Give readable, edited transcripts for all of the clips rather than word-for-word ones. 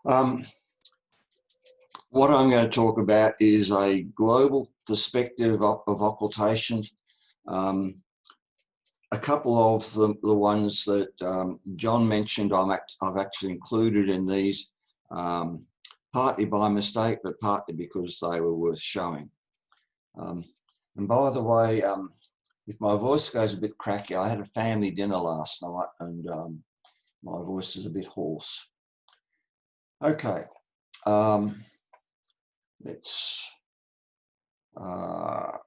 What I'm going to talk about is a global perspective of occultations. A couple of the ones that John mentioned, I've actually included in these, partly by mistake, but partly because they were worth showing. And by the way, if my voice goes a bit cracky, I had a family dinner last night and my voice is a bit hoarse. Okay, let's how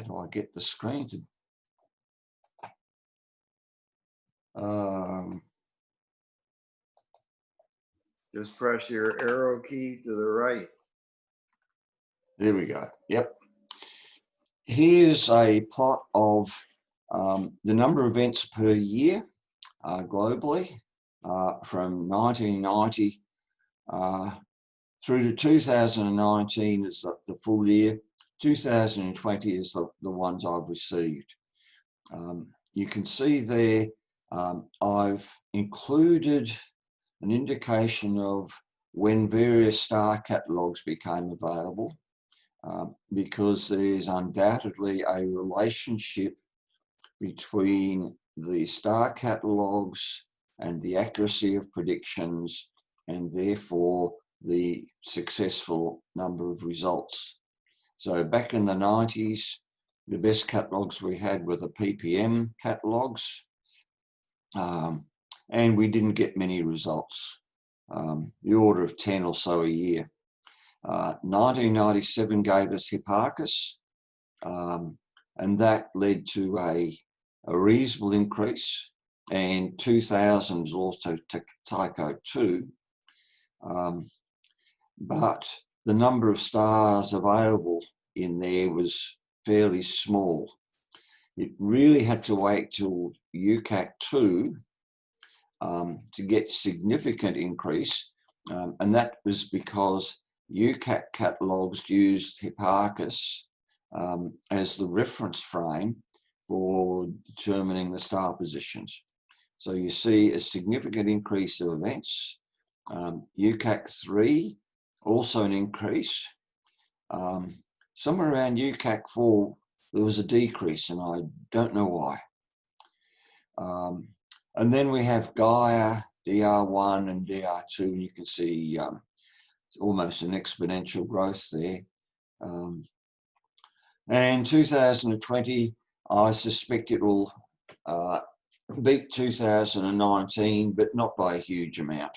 do I get the screen to just press your arrow key to the right. There we go. Yep. Here's a plot of the number of events per year globally from 1990 through to 2019 is the full year. 2020 is the ones I've received. You can see there I've included an indication of when various star catalogues became available, because there's undoubtedly a relationship between the star catalogues and the accuracy of predictions, and therefore the successful number of results. So back in the 90s, the best catalogues we had were the ppm catalogues, and we didn't get many results, the order of 10 or so a year. 1997 gave us Hipparchus, and that led to a reasonable increase, and 2000 was also Tycho 2, but the number of stars available in there was fairly small. It really had to wait till Eukrate 2 to get significant increase, and that was because Eukrate catalogues used Hipparchus as the reference frame for determining the star positions. So you see a significant increase of events. Eukrate 3, also an increase. Somewhere around Eukrate 4, there was a decrease, and I don't know why. And then we have Gaia, DR1 and DR2, and you can see almost an exponential growth there. And 2020, I suspect it will beat 2019, but not by a huge amount.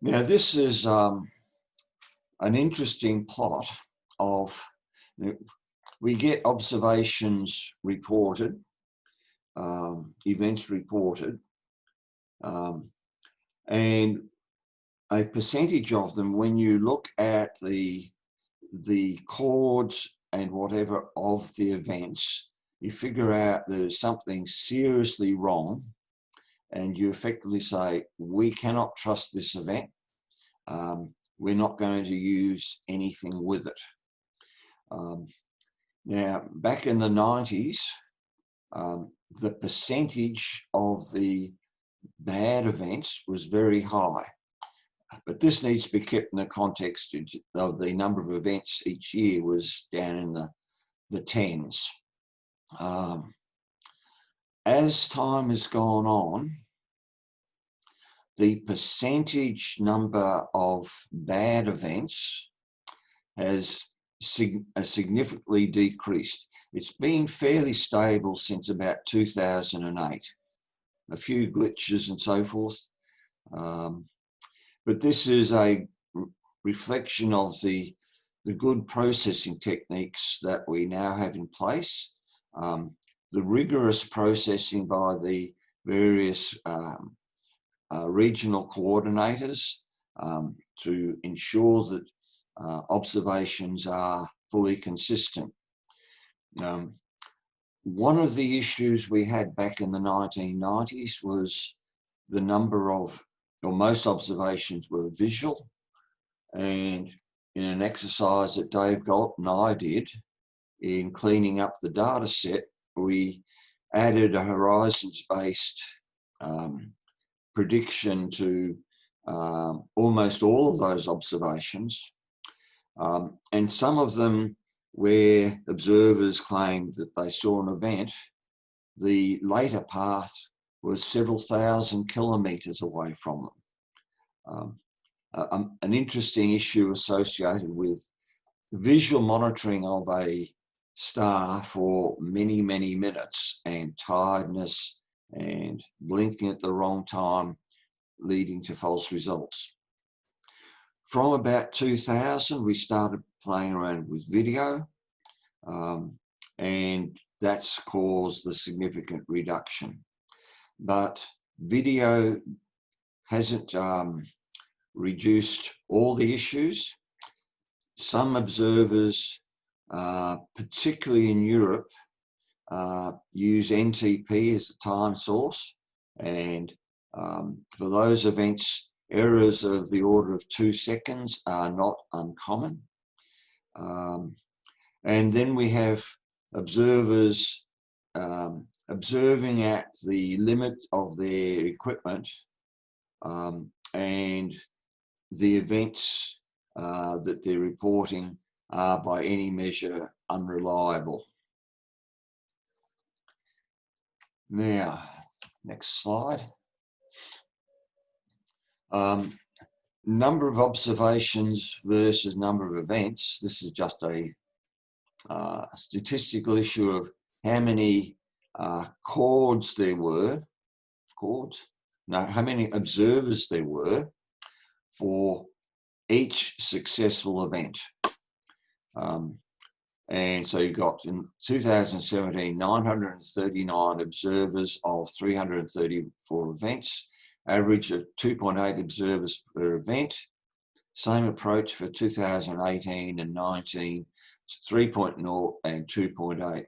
Now, this is an interesting plot of, we get observations reported, events reported, and a percentage of them, when you look at the chords and whatever of the events, you figure out there's something seriously wrong, and you effectively say, we cannot trust this event. We're not going to use anything with it. Now, back in the 90s, the percentage of the bad events was very high. But this needs to be kept in the context of the number of events each year was down in the tens. As time has gone on, the percentage number of bad events has significantly decreased. It's been fairly stable since about 2008. A few glitches and so forth. But this is a reflection of the good processing techniques that we now have in place, the rigorous processing by the various regional coordinators to ensure that observations are fully consistent. One of the issues we had back in the 1990s was the number of, or most observations were visual, and in an exercise that Dave Galt and I did, in cleaning up the data set, we added a horizons-based prediction to almost all of those observations. And some of them where observers claimed that they saw an event, the later path was several thousand kilometres away from them. An interesting issue associated with visual monitoring of a star for many, many minutes and tiredness and blinking at the wrong time, leading to false results. From about 2000, we started playing around with video, and that's caused the significant reduction. But video hasn't reduced all the issues. Some observers, particularly in Europe, use NTP as the time source, and for those events, errors of the order of 2 seconds are not uncommon. And then we have observers observing at the limit of their equipment, and the events that they're reporting are by any measure unreliable. Now, next slide. Number of observations versus number of events. This is just a statistical issue of how many chords there were, how many observers there were for each successful event. And so you got in 2017, 939 observers of 334 events, average of 2.8 observers per event. Same approach for 2018 and 19, 3.0 and 2.8.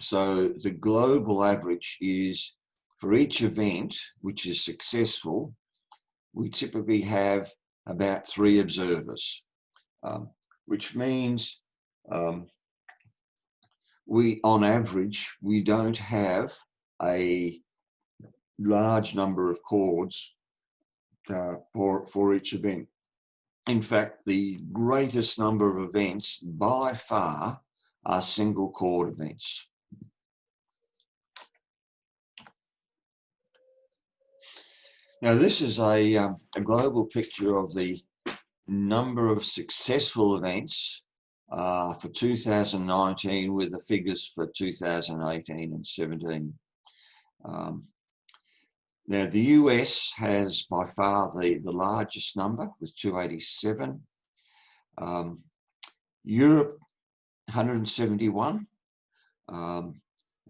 So the global average is for each event which is successful, we typically have about 3 observers, which means on average, we don't have a large number of chords for each event. In fact, the greatest number of events by far are single chord events. Now, this is a global picture of the number of successful events for 2019 with the figures for 2018 and 17. Now, the US has by far the largest number with 287. Europe, 171.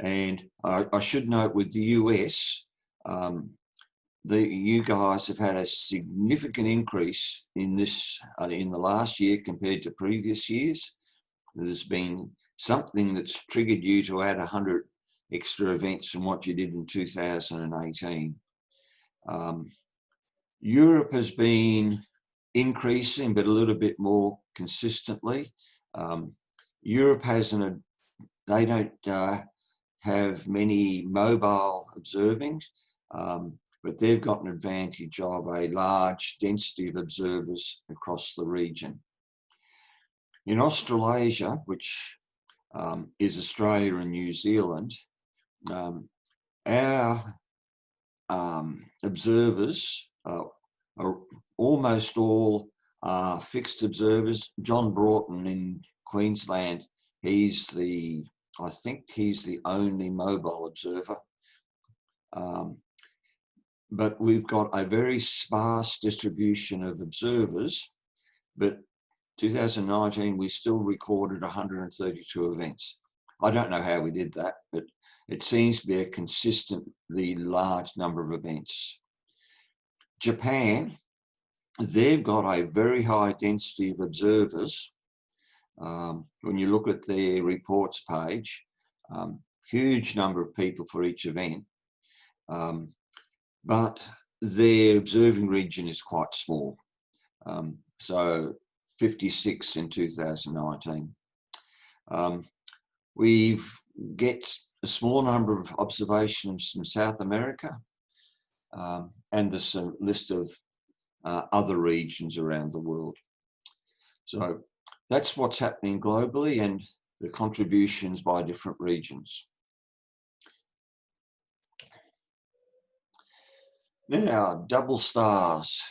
And I should note with the US, you guys have had a significant increase in this in the last year compared to previous years. There's been something that's triggered you to add 100 extra events from what you did in 2018. Europe has been increasing, but a little bit more consistently. Europe hasn't, they don't have many mobile observing, but they've got an advantage of a large density of observers across the region. In Australasia, which is Australia and New Zealand, our observers are almost all fixed observers. John Broughton in Queensland, I think he's the only mobile observer. But we've got a very sparse distribution of observers, but 2019 we still recorded 132 events. I don't know how we did that, but it seems to be a consistently large number of events. Japan, they've got a very high density of observers. When you look at their reports page, huge number of people for each event, but their observing region is quite small. So 56 in 2019. We get a small number of observations from South America, and there's a list of other regions around the world. So that's what's happening globally and the contributions by different regions. Now, double stars.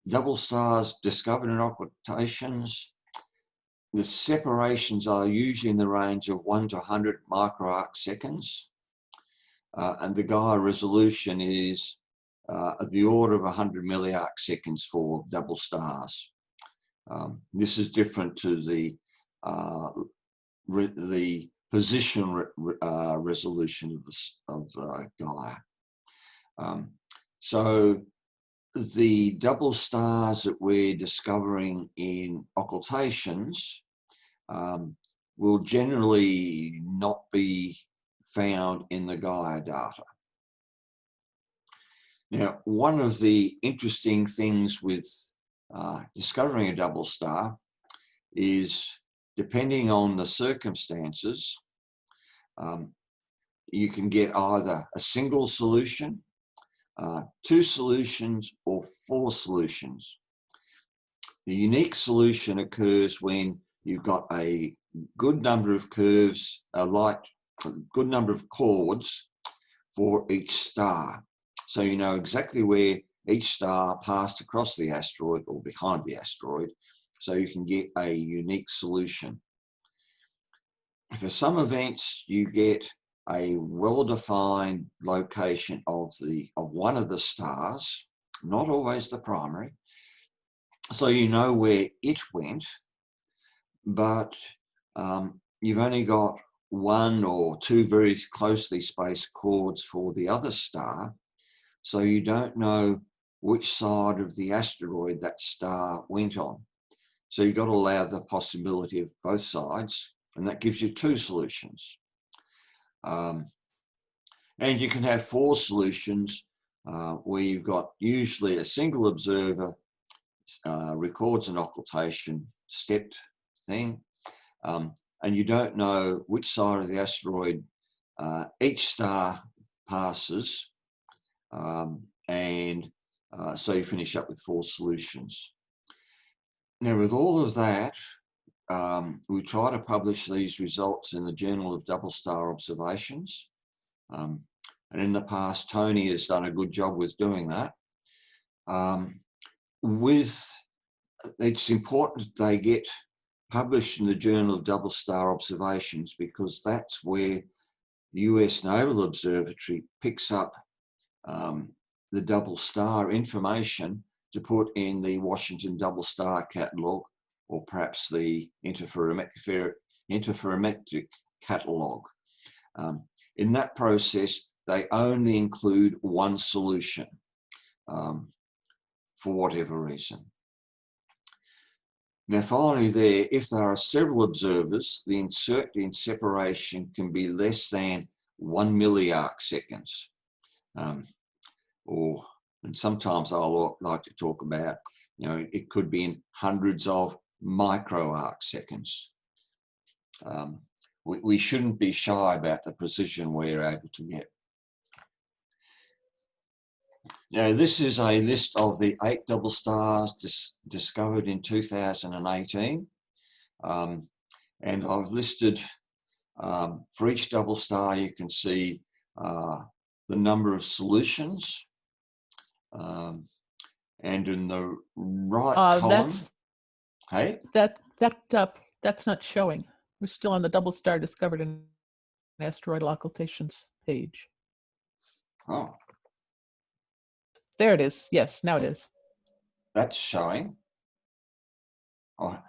Double stars discovered in occultations. The separations are usually in the range of 1 to 100 microarc seconds. And the Gaia resolution is the order of 100 milliarc seconds for double stars. This is different to the position resolution of Gaia. So the double stars that we're discovering in occultations will generally not be found in the Gaia data. Now, one of the interesting things with discovering a double star is, depending on the circumstances, you can get either a single solution, 2 solutions, or 4 solutions. The unique solution occurs when you've got a good number of curves, a good number of chords for each star. So you know exactly where each star passed across the asteroid or behind the asteroid, so you can get a unique solution. For some events, you get a well-defined location of one of the stars, not always the primary, so you know where it went, but you've only got 1 or 2 very closely spaced chords for the other star, so you don't know which side of the asteroid that star went on. So you've got to allow the possibility of both sides, and that gives you 2 solutions. And you can have 4 solutions where you've got usually a single observer records an occultation stepped thing, and you don't know which side of the asteroid each star passes, and so you finish up with 4 solutions. Now, with all of that, we try to publish these results in the Journal of Double Star Observations. And in the past, Tony has done a good job with doing that. It's important that they get published in the Journal of Double Star Observations, because that's where the US Naval Observatory picks up the double star information to put in the Washington Double Star Catalogue, or perhaps the interferometric catalogue. In that process, they only include 1 solution for whatever reason. Now, finally there, if there are several observers, the uncertainty in separation can be less than 1 milliarc seconds. And sometimes I'll like to talk about, it could be in hundreds of microarc seconds. We shouldn't be shy about the precision we're able to get. Now, this is a list of the 8 double stars discovered in 2018. And I've listed, for each double star, you can see the number of solutions. And in the right column, that's not showing. We're still on the double star discovered in asteroidal occultations page. Oh, there it is. Yes, now it is. That's showing. Oh,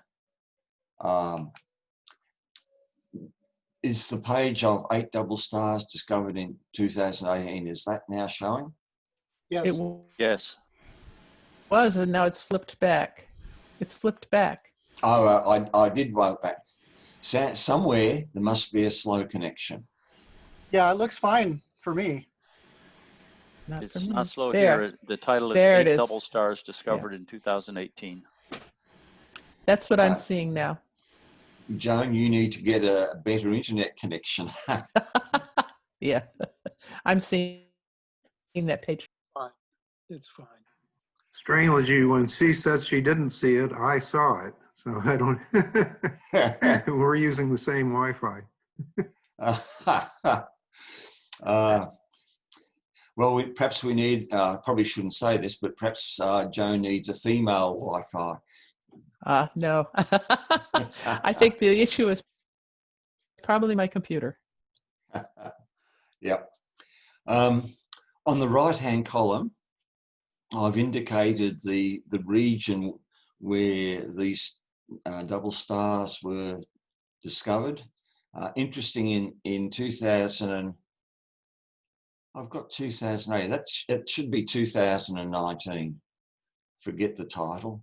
is the page of 8 double stars discovered in 2018, is that now showing? Yes. Yes. Was, and now it's flipped back. It's flipped back. Oh, I did vote back. Somewhere there must be a slow connection. Yeah, it looks fine for me. It's not slow there. Here. The title is there 8 double stars discovered in 2018. That's what I'm seeing now. Joan, you need to get a better internet connection. Yeah, I'm seeing that page. Fine. It's fine. Strangely, when she said she didn't see it, I saw it. So I don't. We're using the same Wi-Fi. Well, perhaps we need, probably shouldn't say this, but perhaps Joan needs a female Wi-Fi. No, I think the issue is probably my computer. Yep. On the right-hand column, I've indicated the region where these double stars were discovered. Interesting, in 2000 and I've got 2008. It should be 2019. Forget the title.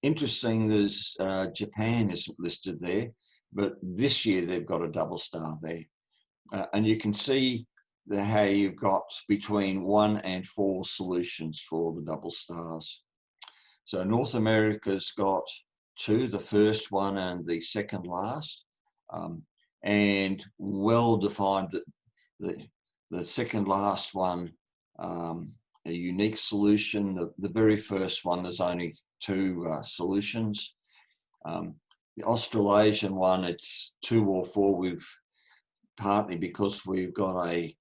Interesting. There's Japan isn't listed there, but this year they've got a double star there, and you can see how you've got between 1 and 4 solutions for the double stars. So North America's got 2, the first one and the second last, and well defined that the second last one, a unique solution. The very first one, there's only 2 solutions. The Australasian one, it's 2 or 4. We've partly because we've got a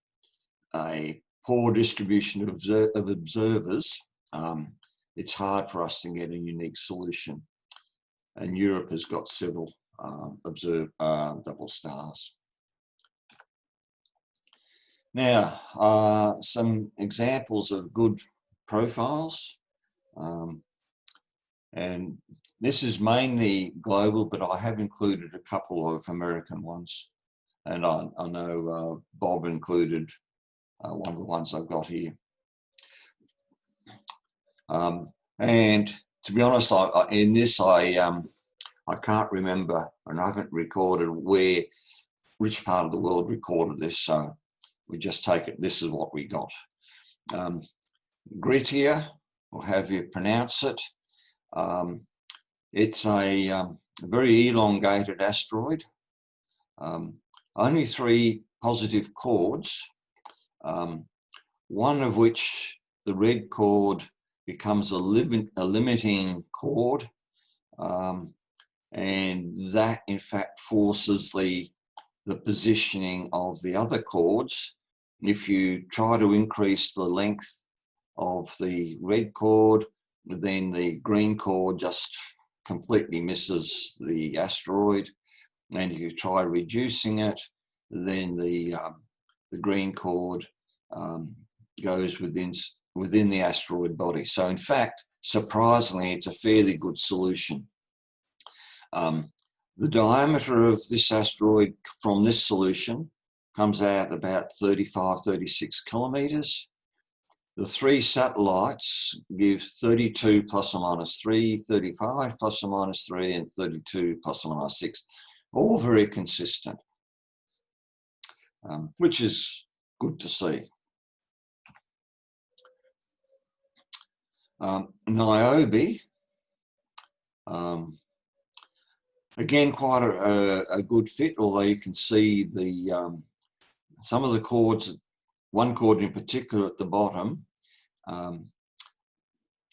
poor distribution of observers. It's hard for us to get a unique solution, and Europe has got several double stars. Now, some examples of good profiles, and this is mainly global, but I have included a couple of American ones, and I know Bob included one of the ones I've got here. And to be honest, in this I can't remember, and I haven't recorded which part of the world recorded this, so we just take it, this is what we got. Gretia, or however you pronounce it, it's a very elongated asteroid. Only 3 positive chords, one of which, the red chord, becomes a limiting chord, and that in fact forces the positioning of the other chords. If you try to increase the length of the red chord, then the green chord just completely misses the asteroid, and if you try reducing it, then the green chord goes within the asteroid body. So in fact, surprisingly, it's a fairly good solution. The diameter of this asteroid from this solution comes out about 35-36 kilometers. The 3 satellites give 32 plus or minus 3, 35 plus or minus 3, and 32 plus or minus 6, all very consistent, which is good to see. Niobe, again, quite a good fit, although you can see the some of the chords, one chord in particular at the bottom,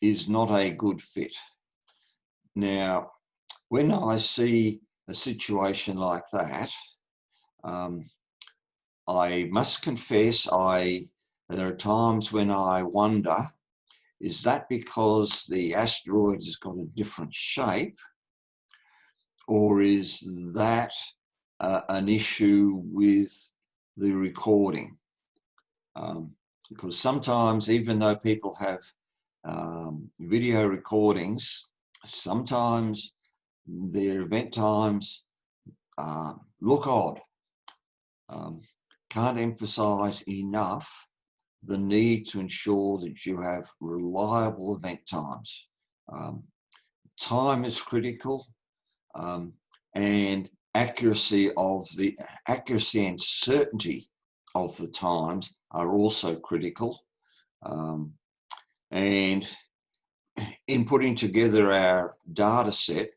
is not a good fit. Now, when I see a situation like that, I must confess, there are times when I wonder, is that because the asteroid has got a different shape, or is that an issue with the recording? Because sometimes, even though people have video recordings, sometimes their event times look odd. Can't emphasize enough the need to ensure that you have reliable event times. Time is critical, and accuracy and certainty of the times are also critical. And in putting together our data set,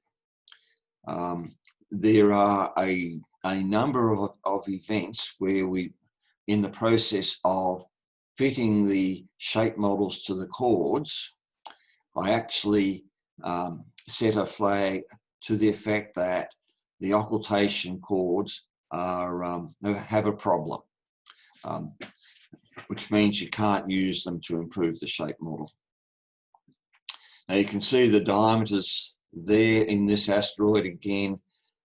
there are a number of events where we, in the process of fitting the shape models to the chords, I actually set a flag to the effect that the occultation chords are have a problem, which means you can't use them to improve the shape model. Now you can see the diameters there in this asteroid. Again,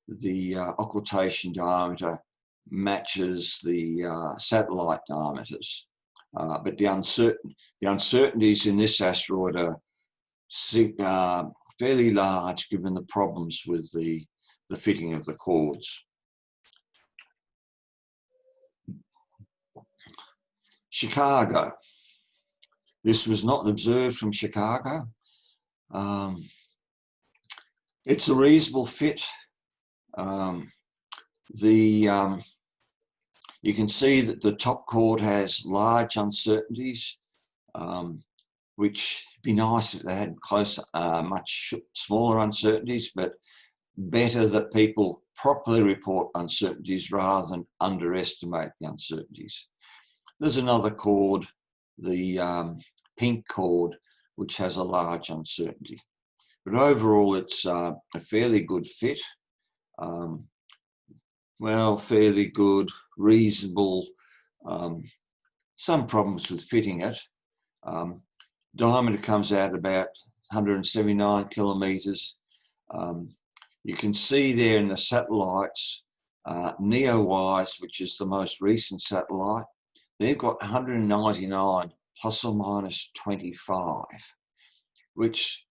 the occultation diameter matches the satellite diameters, but the uncertainties in this asteroid are fairly large given the problems with the fitting of the chords. Chicago. This was not observed from Chicago. It's a reasonable fit. You can see that the top chord has large uncertainties, which would be nice if they had much smaller uncertainties, but better that people properly report uncertainties rather than underestimate the uncertainties. There's another chord, the pink chord, which has a large uncertainty. But overall, it's a fairly good fit. Well, fairly good, reasonable. Some problems with fitting it. Diameter comes out about 179 kilometres. You can see there in the satellites, Niobe, which is the most recent satellite, they've got 199 plus or minus 25, which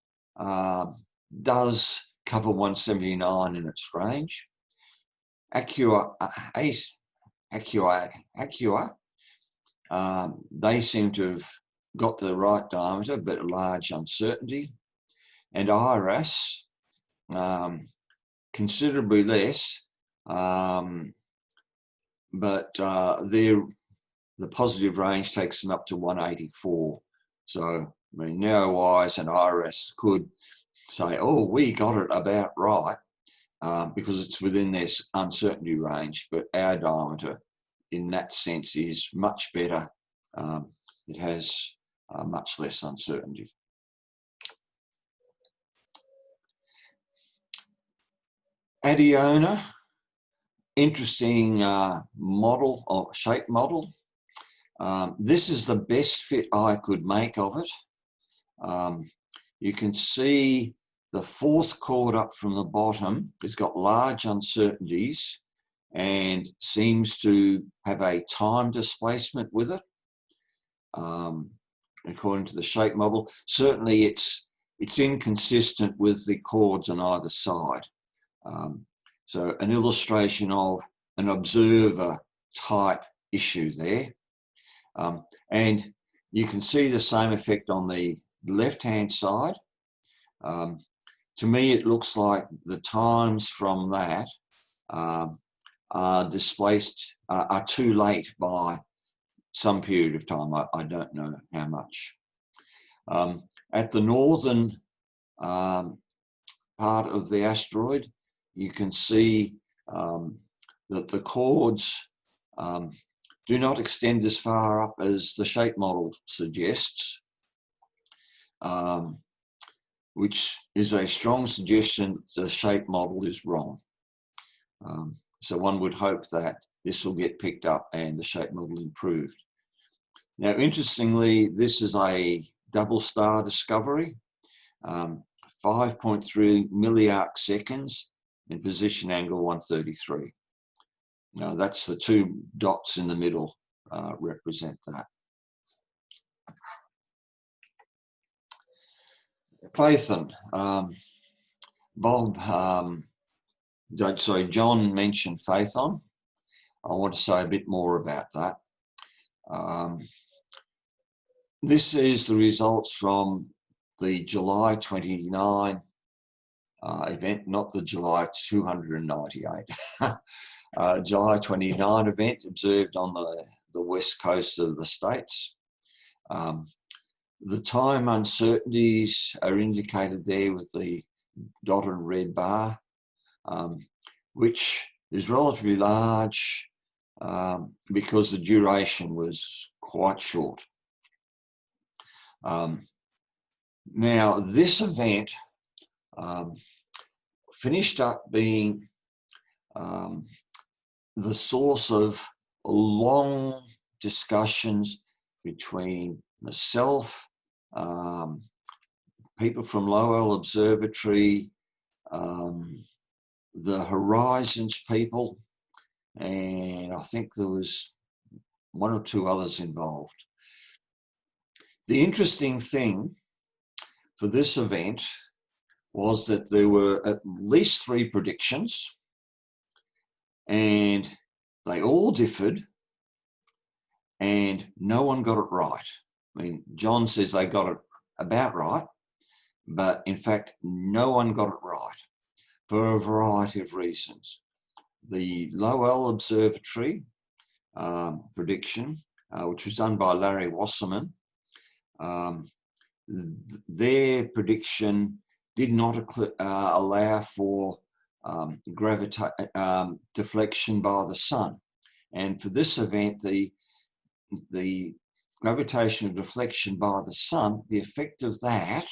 does cover 179 in its range. Acura, they seem to have got the right diameter, but a large uncertainty. And IRAS, considerably less, but the positive range takes them up to 184. So, I mean, NeoWise and IRAS could say, oh, we got it about right, because it's within this uncertainty range, but our diameter in that sense is much better. It has much less uncertainty. Adeona, interesting model or shape model. This is the best fit I could make of it. You can see the fourth chord up from the bottom has got large uncertainties and seems to have a time displacement with it. According to the shape model, certainly it's inconsistent with the chords on either side. So an illustration of an observer type issue there. And you can see the same effect on the left-hand side. To me, it looks like the times from that are displaced, are too late by some period of time. I don't know how much. At the northern part of the asteroid, you can see that the chords do not extend as far up as the shape model suggests, which is a strong suggestion that the shape model is wrong. So one would hope that this will get picked up and the shape model improved. Now, interestingly, this is a double star discovery, 5.3 milliarc seconds and position angle 133. Now, that's the two dots in the middle represent that. Phaethon. John mentioned Phaethon. I want to say a bit more about that. This is the results from the July 29 event, not the July 298. July 29 event observed on the west coast of the States. The time uncertainties are indicated there with the dotted red bar. which is relatively large because the duration was quite short. Now, this event finished up being the source of long discussions between myself, people from Lowell Observatory, the Horizons people, and I think there was one or two others involved. The interesting thing for this event was that there were at least 3 predictions, and they all differed, and no one got it right. I mean, John says they got it about right, but in fact, no one got it right for a variety of reasons. The Lowell Observatory prediction, which was done by Larry Wasserman, their prediction did not allow for deflection by the sun. And for this event, the gravitational deflection by the sun, the effect of that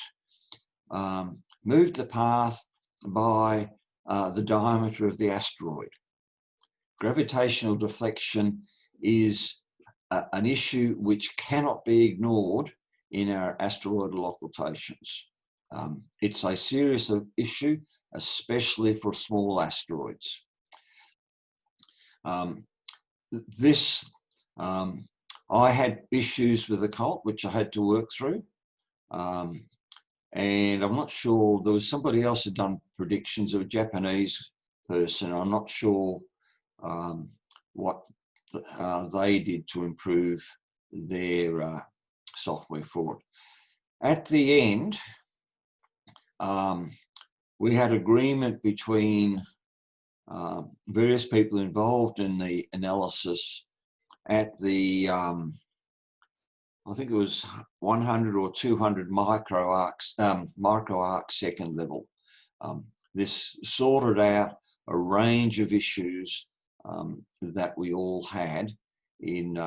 moved the path by the diameter of the asteroid. Gravitational deflection is an issue which cannot be ignored in our asteroidal occultations. It's a serious issue, especially for small asteroids. I had issues with the occult, which I had to work through. And I'm not sure, there was somebody else who'd done predictions, a Japanese person. I'm not sure what they did to improve their software for it. At the end, we had agreement between various people involved in the analysis at the, I think it was 100 or 200 microarc second level. This sorted out a range of issues that we all had in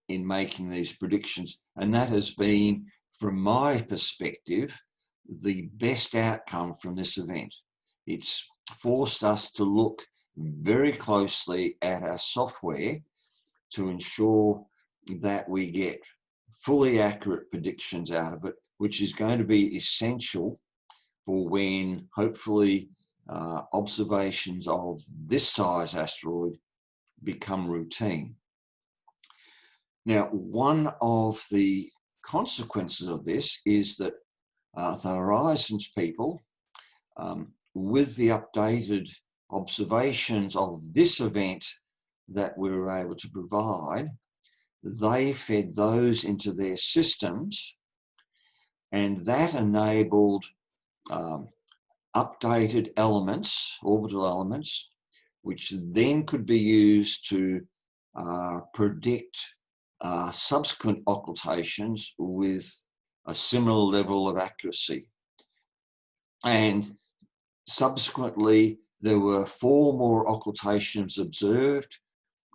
making these predictions, and that has been, from my perspective, the best outcome from this event. It's forced us to look very closely at our software to ensure that we get fully accurate predictions out of it, which is going to be essential for when, hopefully, observations of this size asteroid become routine. Now, one of the consequences of this is that the Horizons people, with the updated observations of this event that we were able to provide, they fed those into their systems, and that enabled updated elements, orbital elements, which then could be used to predict subsequent occultations with a similar level of accuracy. And subsequently, there were 4 more occultations observed.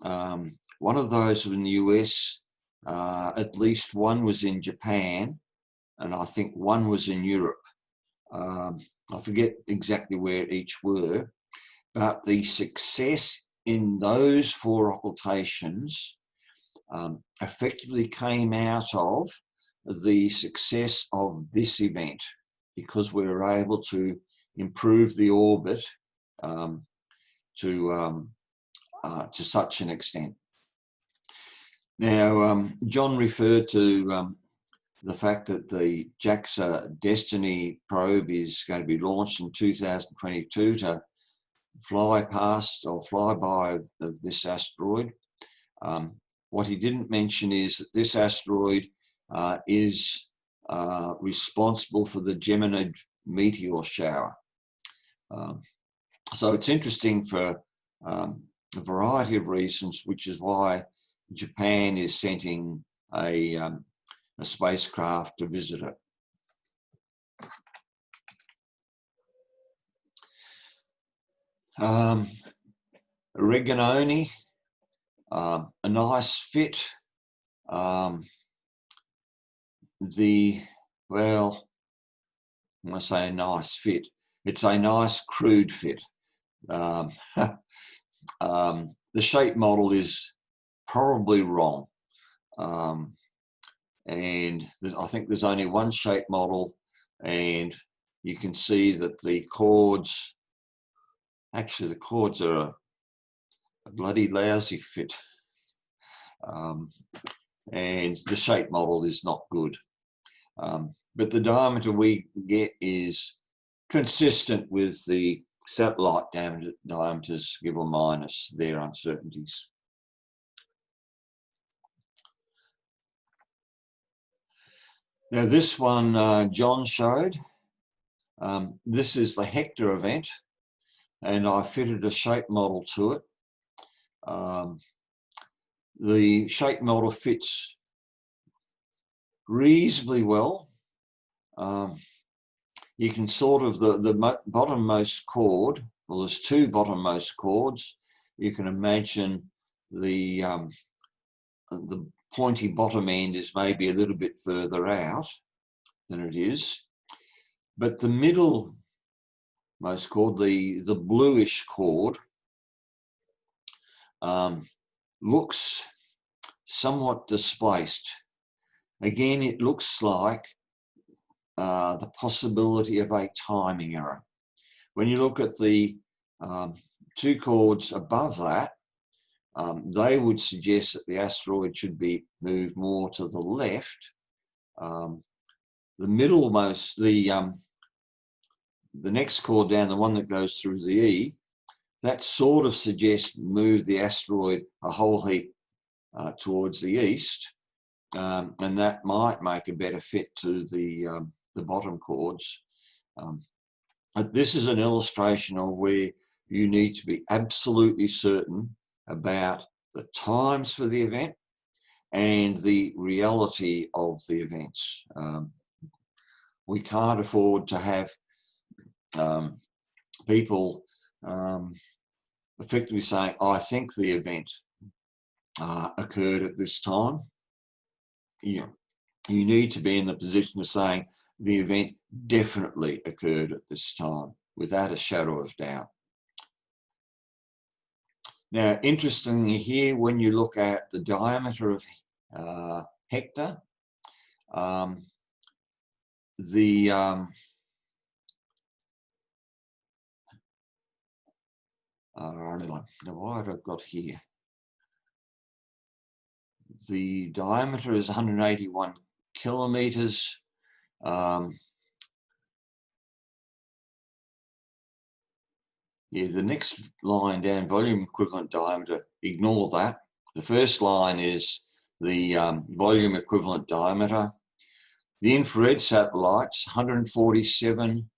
One of those was in the US, at least one was in Japan, and I think one was in Europe. I forget exactly where each were, but the success in those 4 occultations effectively came out of the success of this event, because we were able to improve the orbit to such an extent. Now, John referred to the fact that the JAXA Destiny probe is going to be launched in 2022 to fly past or fly by of this asteroid. What he didn't mention is that this asteroid is responsible for the Geminid meteor shower. So it's interesting for a variety of reasons, which is why Japan is sending a spacecraft to visit it. Erigone, a nice fit. Well, when I say a nice fit, it's a nice crude fit. The shape model is probably wrong. And I think there's only one shape model, and you can see that the chords, actually the chords are a bloody lousy fit. And the shape model is not good. But the diameter we get is consistent with the satellite diameters, give or minus their uncertainties. Now this one John showed, this is the Hektor event, and I fitted a shape model to it. The shape model fits reasonably well. You can sort of, the bottommost chord, well there's two bottommost chords. You can imagine the pointy bottom end is maybe a little bit further out than it is. But the middle most chord, the bluish chord, looks somewhat displaced. Again, it looks like the possibility of a timing error. When you look at the two chords above that, they would suggest that the asteroid should be moved more to the left. The middlemost, the next chord down, the one that goes through the E, that sort of suggests move the asteroid a whole heap towards the east, and that might make a better fit to the bottom chords. But this is an illustration of where you need to be absolutely certain about the times for the event and the reality of the events. We can't afford to have people effectively saying, I think the event occurred at this time. You need to be in the position of saying the event definitely occurred at this time, without a shadow of doubt. Now, interestingly here, when you look at the diameter of Hektor, what have I got here? The diameter is 181 kilometers. Yeah, the next line down, volume equivalent diameter, ignore that. The first line is the volume equivalent diameter. The infrared satellites, 147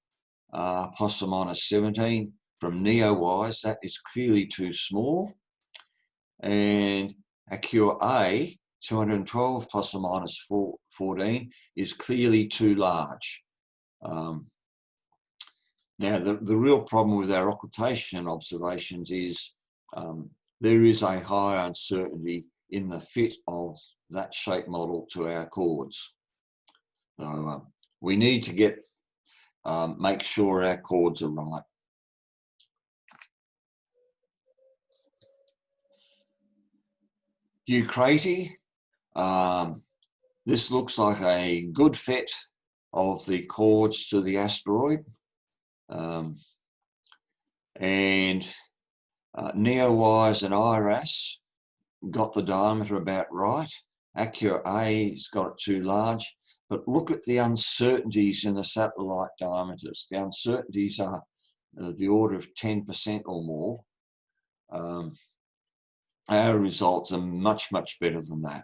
plus or minus 17 from NEO-wise, that is clearly too small. And ACURE-A, 212 plus or minus 14 is clearly too large. Now, the real problem with our occultation observations is there is a high uncertainty in the fit of that shape model to our chords. So we need to make sure our chords are right. Eukrate, this looks like a good fit of the chords to the asteroid. And NEO-wise and IRAS got the diameter about right. ACURE-A's got it too large. But look at the uncertainties in the satellite diameters. The uncertainties are the order of 10% or more. Our results are much, much better than that.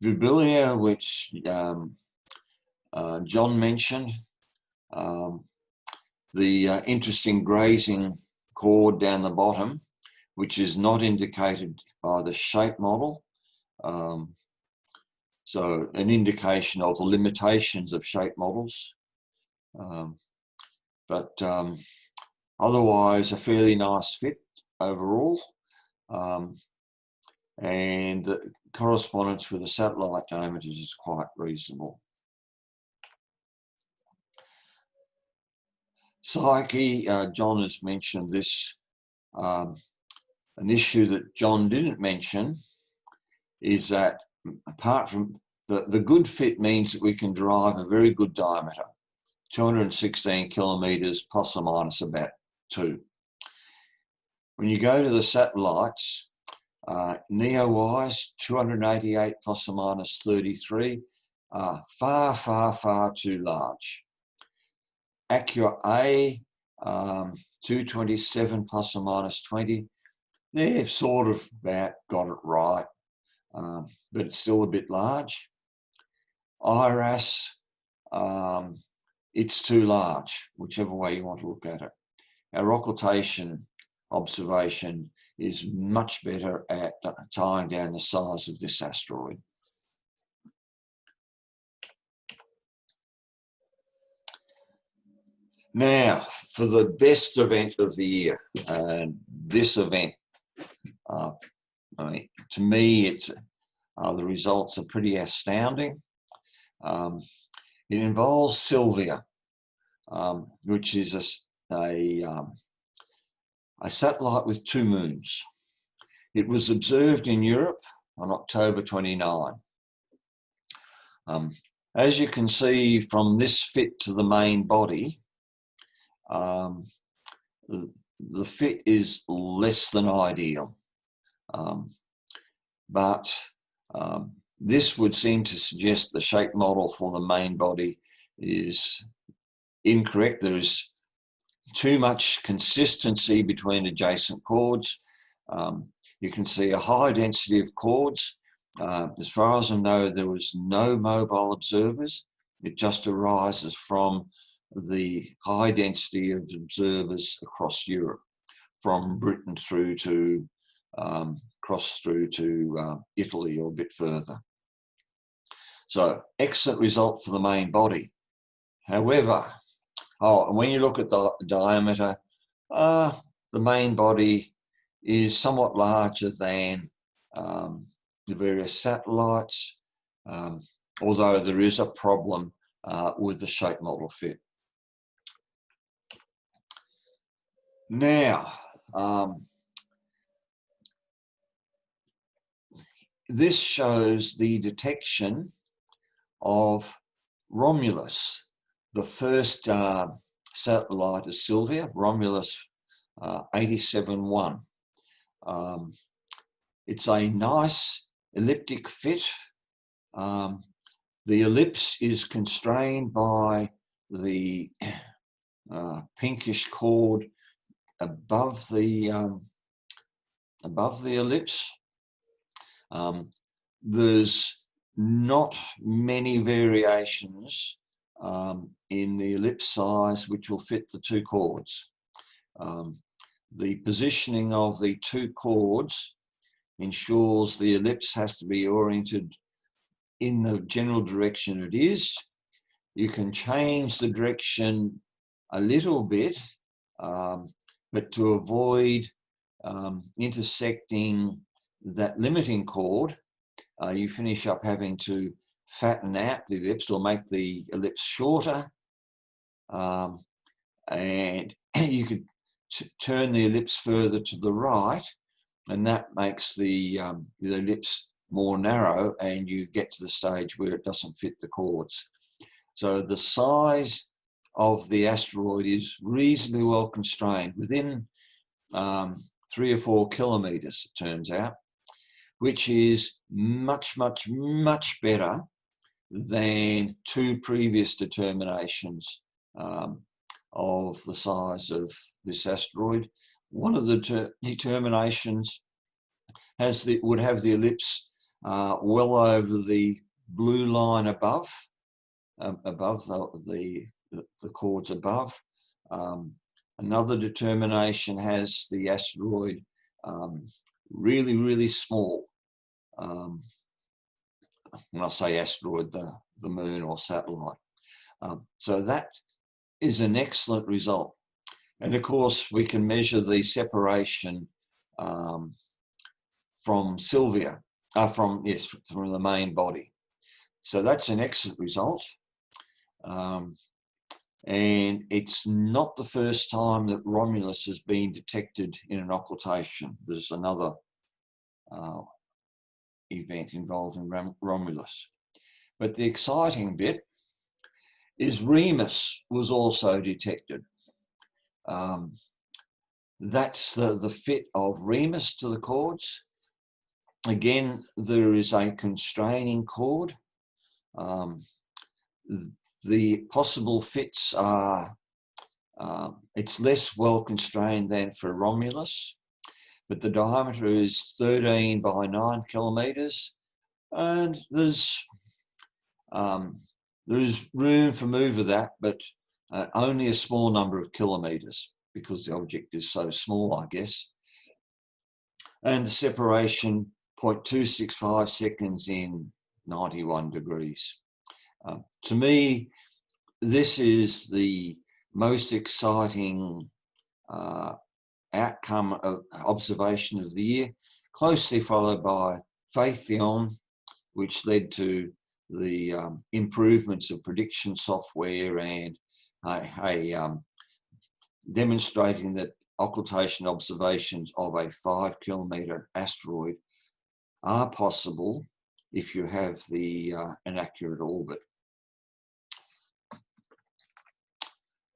Vibilia, which John mentioned, the interesting grazing chord down the bottom, which is not indicated by the shape model. So an indication of the limitations of shape models. But otherwise, a fairly nice fit overall. And the correspondence with the satellite diameters is quite reasonable. Psyche, John has mentioned this. An issue that John didn't mention is that apart from the good fit means that we can derive a very good diameter, 216 kilometres plus or minus about 2. When you go to the satellites, NEO-wise, 288 plus or minus 33 are far, far, far too large. Accurate A, 227 plus or minus 20, they've sort of about got it right, but it's still a bit large. IRAS, it's too large, whichever way you want to look at it. Our occultation observation is much better at tying down the size of this asteroid. Now, for the best event of the year, and this event, I mean, to me, it's the results are pretty astounding. It involves Sylvia, which is a satellite with 2 moons. It was observed in Europe on October 29. As you can see from this fit to the main body, the fit is less than ideal. But this would seem to suggest the shape model for the main body is incorrect. There is too much consistency between adjacent chords. You can see a high density of chords. As far as I know, there was no mobile observers. It just arises from the high density of observers across Europe, from Britain through to cross through to Italy or a bit further. So excellent result for the main body. However, and when you look at the diameter, the main body is somewhat larger than the various satellites, although there is a problem with the shape model fit. Now, this shows the detection of Romulus, the first satellite of Sylvia, Romulus 87-1. It's a nice elliptic fit. The ellipse is constrained by the pinkish chord above the ellipse. There's not many variations in the ellipse size which will fit the 2 chords. The positioning of the 2 chords ensures the ellipse has to be oriented in the general direction it is. You can change the direction a little bit, but to avoid intersecting that limiting chord, you finish up having to fatten out the ellipse or make the ellipse shorter, and you could turn the ellipse further to the right, and that makes the ellipse more narrow, and you get to the stage where it doesn't fit the chords. So the size of the asteroid is reasonably well constrained, within 3 or 4 kilometres, it turns out, which is much, much, much better than 2 previous determinations of the size of this asteroid. One of the determinations would have the ellipse well over the blue line above the chords above. Another determination has the asteroid really, really small. when I say asteroid, the moon or satellite. So that is an excellent result. And of course, we can measure the separation from Sylvia, from the main body. So that's an excellent result. And it's not the first time that Romulus has been detected in an occultation. There's another event involving Romulus. But the exciting bit is Remus was also detected. That's the fit of Remus to the chords. Again, there is a constraining chord. The possible fits are, it's less well constrained than for Romulus, but the diameter is 13 by 9 kilometres, and there's room for move of that, but only a small number of kilometres because the object is so small, I guess. And the separation 0.265 seconds in 91 degrees. To me, this is the most exciting outcome of observation of the year, closely followed by Phaethon, which led to the improvements of prediction software and demonstrating that occultation observations of a 5-kilometre asteroid are possible if you have an accurate orbit.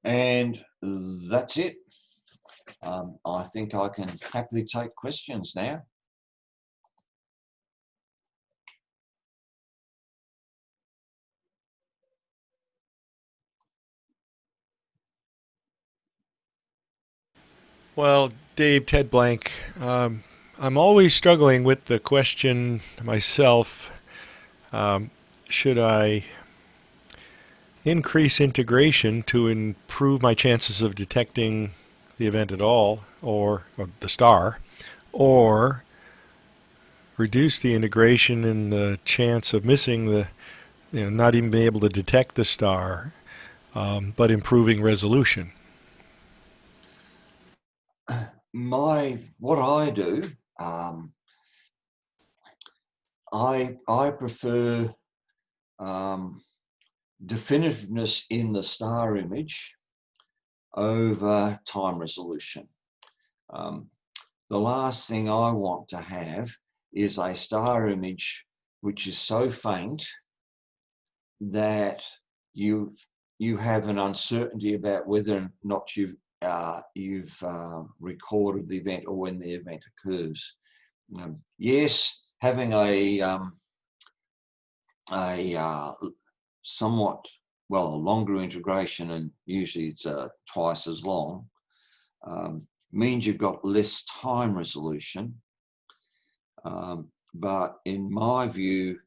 And that's it. I think I can happily take questions now. Well, Dave, Ted Blank, I'm always struggling with the question myself, should I increase integration to improve my chances of detecting the event at all, or the star, or reduce the integration and the chance of missing not even being able to detect the star, but improving resolution? What I do, I prefer definitiveness in the star image over time resolution. The last thing I want to have is a star image which is so faint that you have an uncertainty about whether or not you've recorded the event or when the event occurs. Yes, having a somewhat, a longer integration, and usually it's twice as long, means you've got less time resolution. But in my view,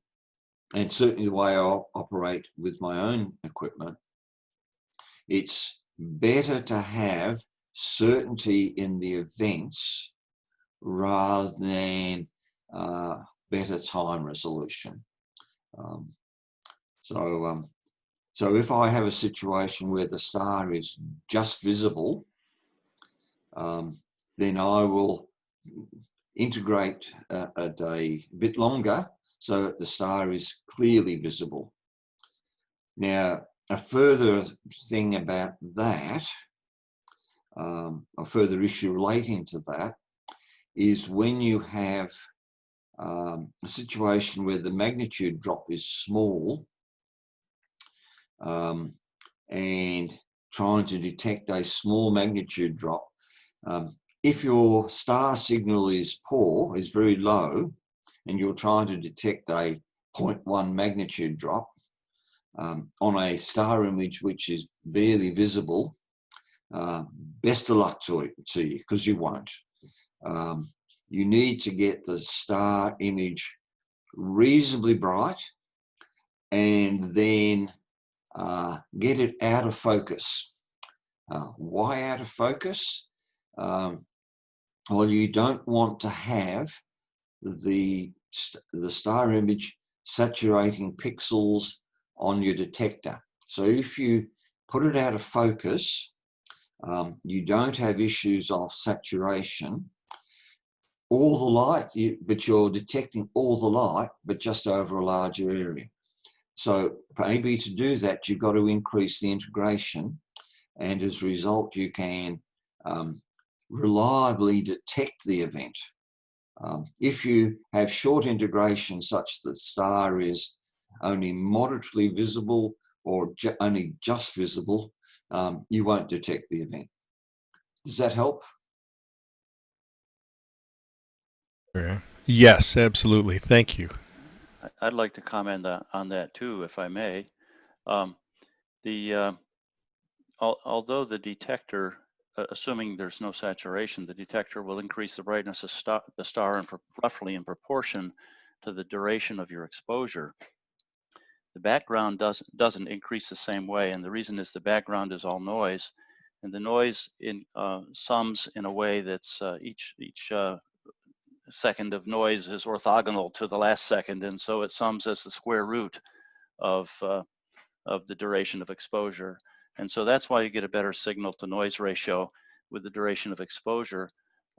and certainly the way I operate with my own equipment, it's better to have certainty in the events rather than better time resolution. So if I have a situation where the star is just visible, then I will integrate at a bit longer so that the star is clearly visible. Now, a further thing about that, a further issue relating to that, is when you have a situation where the magnitude drop is small, and trying to detect a small magnitude drop. If your star signal is poor, is very low, and you're trying to detect a 0.1 magnitude drop on a star image which is barely visible, best of luck to you, because you won't. You need to get the star image reasonably bright and then get it out of focus. Why out of focus? Well, you don't want to have the star image saturating pixels on your detector. So if you put it out of focus, you don't have issues of saturation. All the light, but you're detecting all the light, but just over a larger area. So maybe to do that, you've got to increase the integration, and as a result, you can reliably detect the event. If you have short integration such that the star is only moderately visible or only just visible, you won't detect the event. Does that help? Yes, absolutely. Thank you. I'd like to comment on that too, if I may. Although the detector, assuming there's no saturation, the detector will increase the brightness of the star roughly in proportion to the duration of your exposure. The background doesn't increase the same way, and the reason is the background is all noise, and the noise sums in a way that's each second of noise is orthogonal to the last second, and so it sums as the square root of the duration of exposure. And so that's why you get a better signal to noise ratio with the duration of exposure,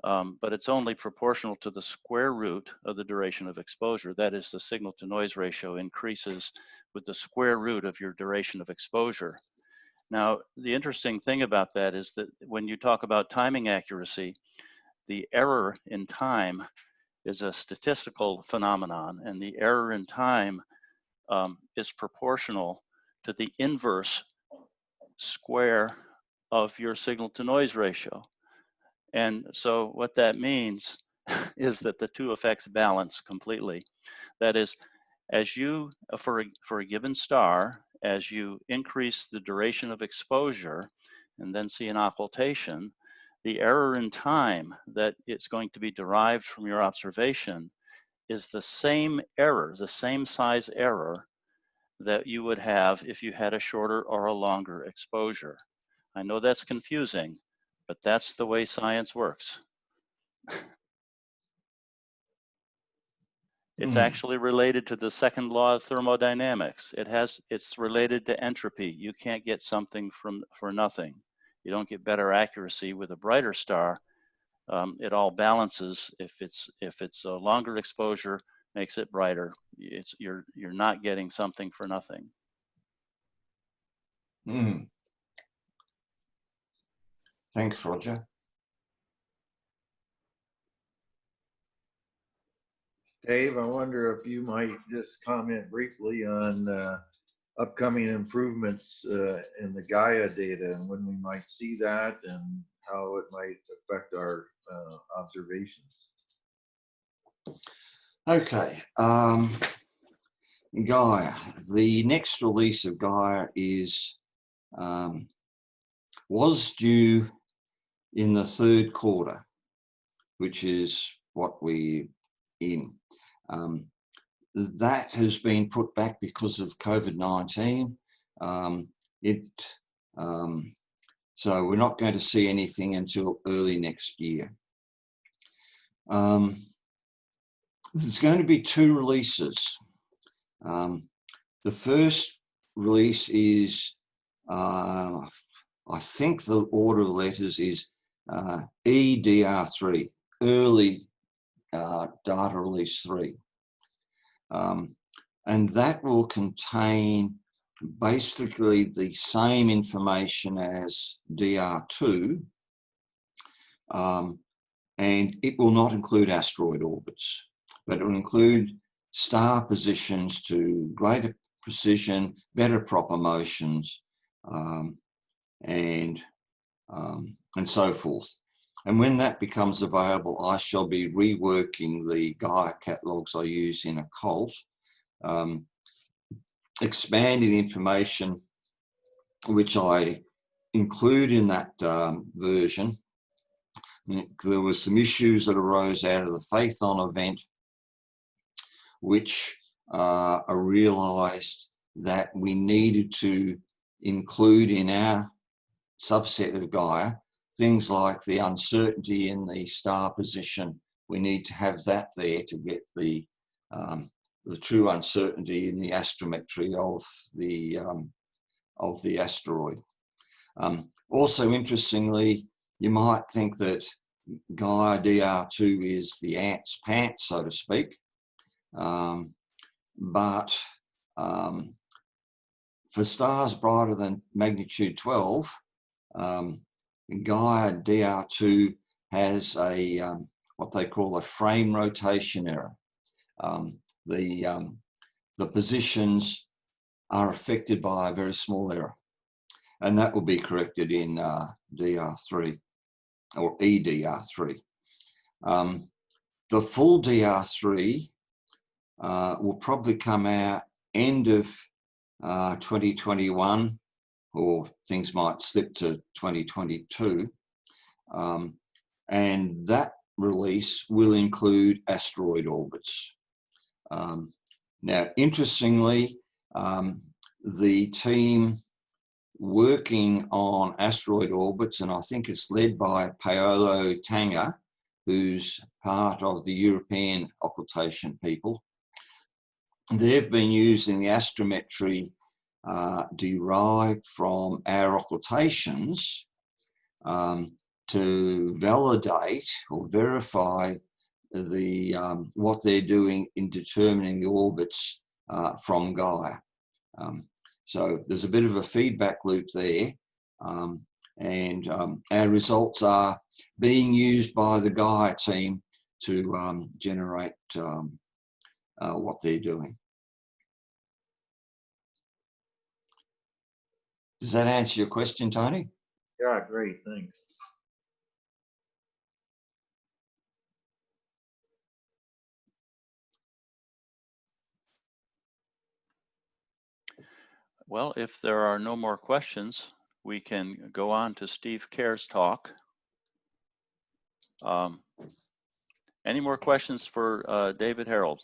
but it's only proportional to the square root of the duration of exposure. That is, the signal to noise ratio increases with the square root of your duration of exposure. Now, the interesting thing about that is that when you talk about timing accuracy, the error in time is a statistical phenomenon, and the error in time is proportional to the inverse square of your signal to noise ratio. And so what that means is that the two effects balance completely. That is, as you, for a given star, as you increase the duration of exposure and then see an occultation, the error in time that is going to be derived from your observation is the same error, the same size error that you would have if you had a shorter or a longer exposure. I know that's confusing, but that's the way science works. It's actually related to the second law of thermodynamics. It's related to entropy. You can't get something for nothing. You don't get better accuracy with a brighter star. It all balances. If it's a longer exposure, makes it brighter. You're not getting something for nothing. Thanks, Roger. Dave, I wonder if you might just comment briefly on upcoming improvements in the Gaia data and when we might see that and how it might affect our observations. Okay, Gaia. The next release of Gaia was due in the third quarter, which is what we're in. That has been put back because of COVID-19. So we're not going to see anything until early next year. There's going to be two releases. The first release is, I think the order of letters is EDR3, Early Data Release 3. And that will contain basically the same information as DR2, and it will not include asteroid orbits, but it will include star positions to greater precision, better proper motions, and so forth. And when that becomes available, I shall be reworking the Gaia catalogues I use in Occult, expanding the information which I include in that version. There were some issues that arose out of the Phaethon event, which I realized that we needed to include in our subset of Gaia things like the uncertainty in the star position. We need to have that there to get the the true uncertainty in the astrometry of the asteroid. Also, interestingly, you might think that Gaia DR2 is the ant's pants, so to speak, but for stars brighter than magnitude 12, Gaia DR2 has a what they call a frame rotation error. The positions are affected by a very small error, and that will be corrected in DR3 or EDR3. The full DR3 will probably come out end of 2021, or things might slip to 2022. And that release will include asteroid orbits. Now, interestingly, the team working on asteroid orbits, and I think it's led by Paolo Tanga, who's part of the European occultation people, they've been using the astrometry derived from our occultations to validate or verify the what they're doing in determining the orbits from Gaia. So there's a bit of a feedback loop there, and our results are being used by the Gaia team to generate what they're doing. Does that answer your question, Tony? Yeah, great, thanks. Well, if there are no more questions, we can go on to Steve Kerr's talk. Any more questions for David Harold?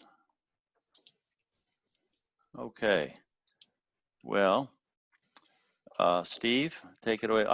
Okay. Well, Steve, take it away.